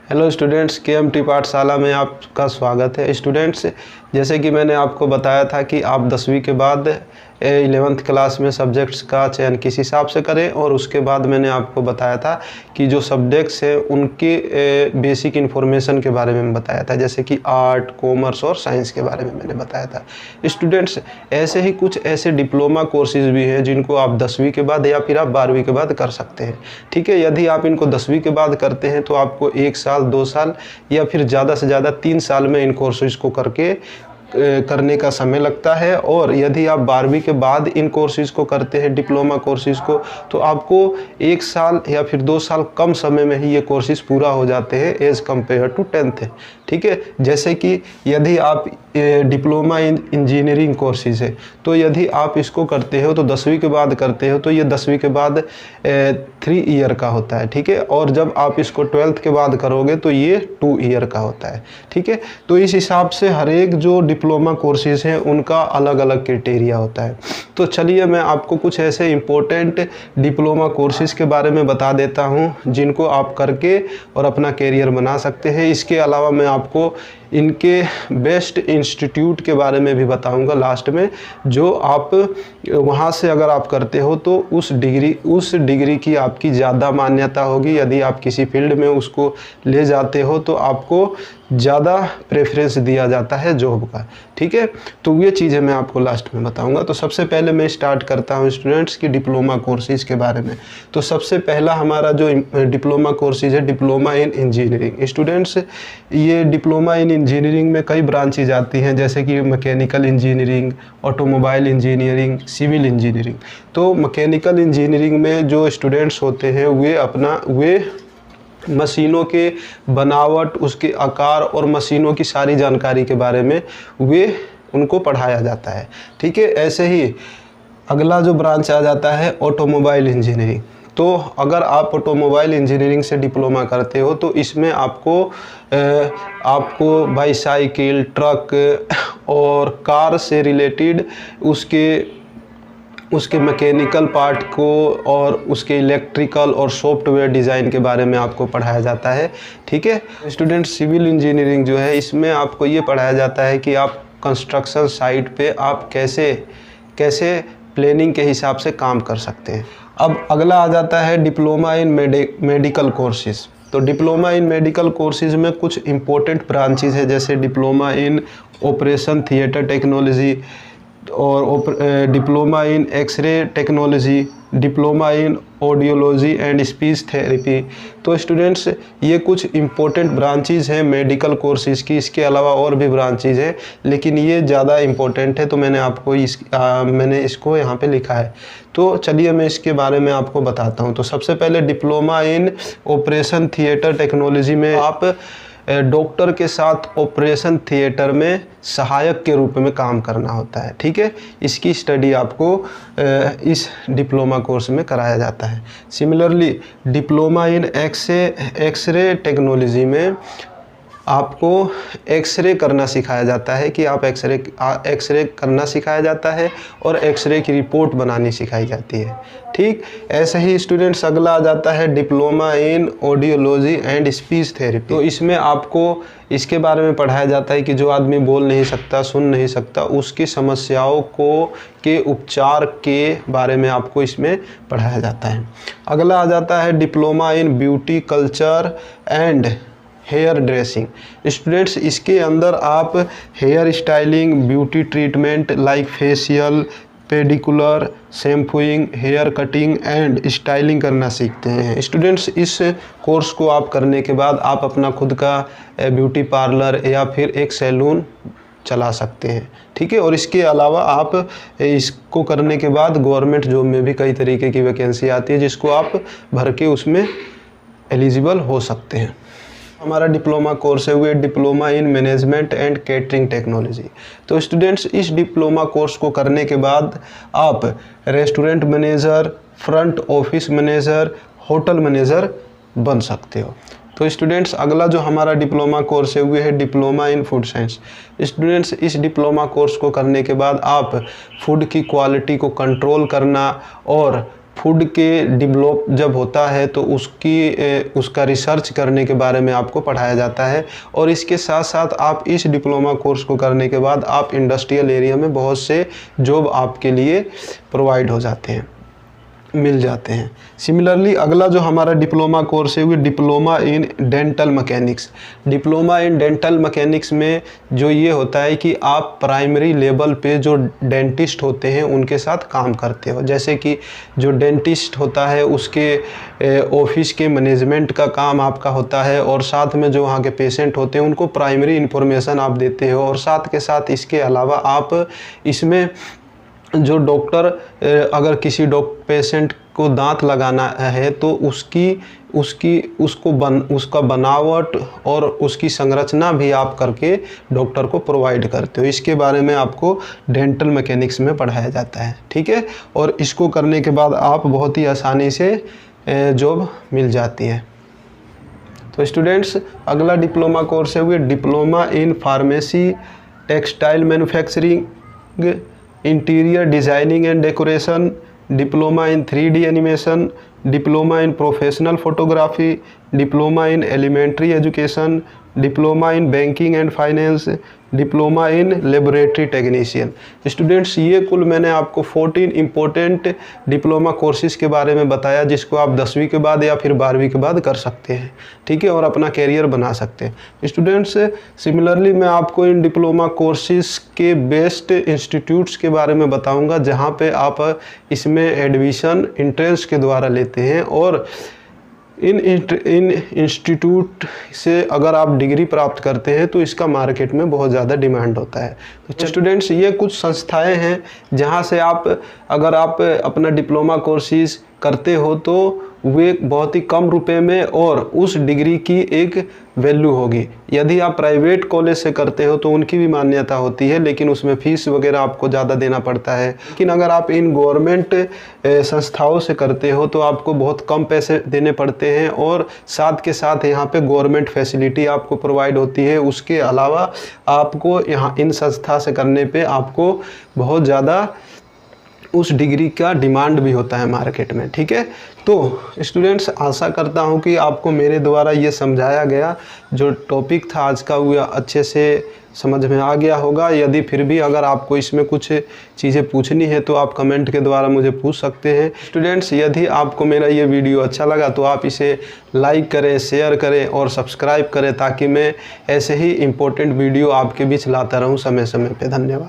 Hello students, KMT पाठशाला में आपका स्वागत है। स्टूडेंट्स, जैसे कि मैंने आपको बताया था कि आप 10वीं के बाद 11th क्लास में सब्जेक्ट्स का चयन किस हिसाब से करें, और उसके बाद मैंने आपको बताया था कि जो सब्जेक्ट्स हैं उनके बेसिक इन्फॉर्मेशन के बारे में बताया था, जैसे कि आर्ट, कॉमर्स और साइंस के बारे में मैंने बताया था। स्टूडेंट्स, ऐसे ही कुछ ऐसे डिप्लोमा कोर्सेज़ भी हैं जिनको आप 10वीं के बाद या फिर आप 12वीं के बाद कर सकते हैं। ठीक है, यदि आप इनको 10वीं के बाद करते हैं तो आपको 1 साल, 2 साल या फिर ज़्यादा से ज़्यादा 3 साल में इन कोर्सेज़ को करने का समय लगता है। और यदि आप 12वीं के बाद इन कोर्सेज़ को करते हैं, डिप्लोमा कोर्सेज़ को, तो आपको 1 साल या फिर 2 साल कम समय में ही ये कोर्सेज़ पूरा हो जाते हैं एज़ कम्पेयर टू 10th। ठीक है, जैसे कि यदि आप डिप्लोमा इन इंजीनियरिंग कोर्सेज़ है, तो यदि आप इसको करते हो तो 10वीं के बाद करते हो तो ये 10वीं के बाद 3 ईयर का होता है। ठीक है, और जब आप इसको 12th के बाद करोगे तो ये 2 ईयर का होता है। ठीक है, तो इस हिसाब से हर एक जो डिप्लोमा कोर्सेज़ हैं उनका अलग अलग क्राइटेरिया होता है। तो चलिए मैं आपको कुछ ऐसे इम्पोर्टेंट डिप्लोमा कोर्सेज़ के बारे में बता देता हूँ जिनको आप करके और अपना कैरियर बना सकते हैं। इसके अलावा मैं आपको इनके बेस्ट इंस्टीट्यूट के बारे में भी बताऊंगा लास्ट में, जो आप वहाँ से अगर आप करते हो तो उस डिग्री की आपकी ज़्यादा मान्यता होगी। यदि आप किसी फील्ड में उसको ले जाते हो तो आपको ज़्यादा प्रेफरेंस दिया जाता है जॉब का। ठीक है, तो ये चीज़ें मैं आपको लास्ट में बताऊंगा। तो सबसे पहले मैं स्टार्ट करता हूँ स्टूडेंट्स की डिप्लोमा कोर्सेज़ के बारे में। तो सबसे पहला हमारा जो डिप्लोमा कोर्सेज़ है, डिप्लोमा इन इंजीनियरिंग। स्टूडेंट्स, ये डिप्लोमा इन इंजीनियरिंग में कई ब्रांचेज आती हैं, जैसे कि mechanical engineering, automobile engineering, civil engineering. तो मैकेनिकल इंजीनियरिंग में जो स्टूडेंट्स होते हैं वे मशीनों के बनावट, उसके आकार और मशीनों की सारी जानकारी के बारे में उनको पढ़ाया जाता है। ठीक है, ऐसे ही अगला जो ब्रांच आ जाता है ऑटोमोबाइल इंजीनियरिंग। तो अगर आप ऑटोमोबाइल इंजीनियरिंग से डिप्लोमा करते हो तो इसमें आपको बाईसाइकिल, ट्रक और कार से रिलेटेड उसके मैकेनिकल पार्ट को और उसके इलेक्ट्रिकल और सॉफ्टवेयर डिज़ाइन के बारे में आपको पढ़ाया जाता है। ठीक है स्टूडेंट, सिविल इंजीनियरिंग जो है इसमें आपको ये पढ़ाया जाता है कि आप कंस्ट्रक्शन साइट पे आप कैसे प्लानिंग के हिसाब से काम कर सकते हैं। अब अगला आ जाता है डिप्लोमा इन मेडिकल कोर्सेज़। तो डिप्लोमा इन मेडिकल कोर्सेज़ में कुछ इम्पोर्टेंट ब्रांचेज है, जैसे diploma in operation theatre technology और diploma in x ray technology, diploma in audiology and speech therapy. तो स्टूडेंट्स, ये कुछ इम्पोर्टेंट ब्रांचेज हैं मेडिकल कोर्सेज़ की। इसके अलावा और भी ब्रांचेज हैं, लेकिन ये ज़्यादा इम्पोर्टेंट है, तो मैंने इसको यहाँ पे लिखा है। तो चलिए मैं इसके बारे में आपको बताता हूँ। तो सबसे पहले diploma in operation theatre technology में आप डॉक्टर के साथ ऑपरेशन थिएटर में सहायक के रूप में काम करना होता है। ठीक है, इसकी स्टडी आपको इस डिप्लोमा कोर्स में कराया जाता है। Similarly diploma in x ray technology में आपको एक्सरे करना सिखाया जाता है कि आप एक्सरे करना सिखाया जाता है और एक्सरे की रिपोर्ट बनानी सिखाई जाती है। ठीक, ऐसे ही स्टूडेंट्स अगला आ जाता है diploma in audiology and speech therapy. तो इसमें आपको इसके बारे में पढ़ाया जाता है कि जो आदमी बोल नहीं सकता, सुन नहीं सकता, उसकी समस्याओं के उपचार के बारे में आपको इसमें पढ़ाया जाता है। अगला आ जाता है diploma in beauty culture and hair dressing. Students, इसके अंदर आप hair styling, beauty treatment like facial, pedicure, shampooing, hair cutting and styling करना सीखते हैं। स्टूडेंट्स, इस कोर्स को आप करने के बाद आप अपना खुद का ब्यूटी पार्लर या फिर एक सैलून चला सकते हैं। ठीक है, और इसके अलावा आप इसको करने के बाद गवर्नमेंट जॉब में भी कई तरीके की वैकेंसी आती है, जिसको आप भर के उसमें एलिजिबल हो सकते हैं। हमारा डिप्लोमा कोर्स है वो diploma in management and catering technology. तो स्टूडेंट्स, इस डिप्लोमा कोर्स को करने के बाद आप restaurant manager, front office manager, hotel manager बन सकते हो। तो स्टूडेंट्स, अगला जो हमारा डिप्लोमा कोर्स है वो है डिप्लोमा इन फूड साइंस। स्टूडेंट्स, इस डिप्लोमा कोर्स को करने के बाद आप फूड की क्वालिटी को कंट्रोल करना और फूड के डेवलप जब होता है तो उसका रिसर्च करने के बारे में आपको पढ़ाया जाता है। और इसके साथ साथ आप इस डिप्लोमा कोर्स को करने के बाद आप इंडस्ट्रियल एरिया में बहुत से जॉब आपके लिए प्रोवाइड हो जाते हैं, मिल जाते हैं। सिमिलरली अगला जो हमारा डिप्लोमा कोर्स है वो diploma in dental mechanics. Diploma in dental mechanics में जो ये होता है कि आप प्राइमरी लेवल पे जो डेंटिस्ट होते हैं उनके साथ काम करते हो। जैसे कि जो डेंटिस्ट होता है उसके ऑफिस के मैनेजमेंट का काम आपका होता है, और साथ में जो वहाँ के पेशेंट होते हैं उनको प्राइमरी इन्फॉर्मेशन आप देते हो। और साथ के साथ इसके अलावा आप इसमें जो डॉक्टर अगर किसी पेशेंट को दांत लगाना है तो उसका बनावट और उसकी संरचना भी आप करके डॉक्टर को प्रोवाइड करते हो। इसके बारे में आपको डेंटल मैकेनिक्स में पढ़ाया जाता है, ठीक है। और इसको करने के बाद आप बहुत ही आसानी से जॉब मिल जाती है। तो स्टूडेंट्स अगला डिप्लोमा कोर्स है वो diploma in pharmacy, textile manufacturing, interior designing and decoration, diploma in 3D animation, diploma in professional photography, diploma in elementary education, diploma in banking and finance, diploma in laboratory technician. Students ये कुल मैंने आपको 14 important diploma courses के बारे में बताया जिसको आप 10वीं के बाद या फिर 12वीं के बाद कर सकते हैं, ठीक है, और अपना कैरियर बना सकते हैं। स्टूडेंट्स सिमिलरली मैं आपको इन डिप्लोमा कोर्सेज के बेस्ट इंस्टीट्यूट्स के बारे में बताऊंगा जहां पे आप इसमें एडमिशन एंट्रेंस के द्वारा लेते हैं, और इन इंस्टीट्यूट से अगर आप डिग्री प्राप्त करते हैं तो इसका मार्केट में बहुत ज़्यादा डिमांड होता है। तो स्टूडेंट्स ये कुछ संस्थाएं हैं जहां से अगर आप अपना डिप्लोमा कोर्सेज करते हो तो वे बहुत ही कम रुपए में और उस डिग्री की एक वैल्यू होगी। यदि आप प्राइवेट कॉलेज से करते हो तो उनकी भी मान्यता होती है, लेकिन उसमें फ़ीस वगैरह आपको ज़्यादा देना पड़ता है। लेकिन अगर आप इन गवर्नमेंट संस्थाओं से करते हो तो आपको बहुत कम पैसे देने पड़ते हैं, और साथ के साथ यहाँ पे गवर्नमेंट फैसिलिटी आपको प्रोवाइड होती है। उसके अलावा आपको यहाँ इन संस्था से करने पे आपको बहुत ज़्यादा उस डिग्री का डिमांड भी होता है मार्केट में, ठीक है। तो स्टूडेंट्स आशा करता हूँ कि आपको मेरे द्वारा ये समझाया गया जो टॉपिक था आज का वो अच्छे से समझ में आ गया होगा। यदि फिर भी अगर आपको इसमें कुछ चीज़ें पूछनी है तो आप कमेंट के द्वारा मुझे पूछ सकते हैं। स्टूडेंट्स यदि आपको मेरा ये वीडियो अच्छा लगा तो आप इसे लाइक करें, शेयर करें और सब्सक्राइब करें ताकि मैं ऐसे ही इम्पोर्टेंट वीडियो आपके बीच लाता रहूँ समय समय पे। धन्यवाद।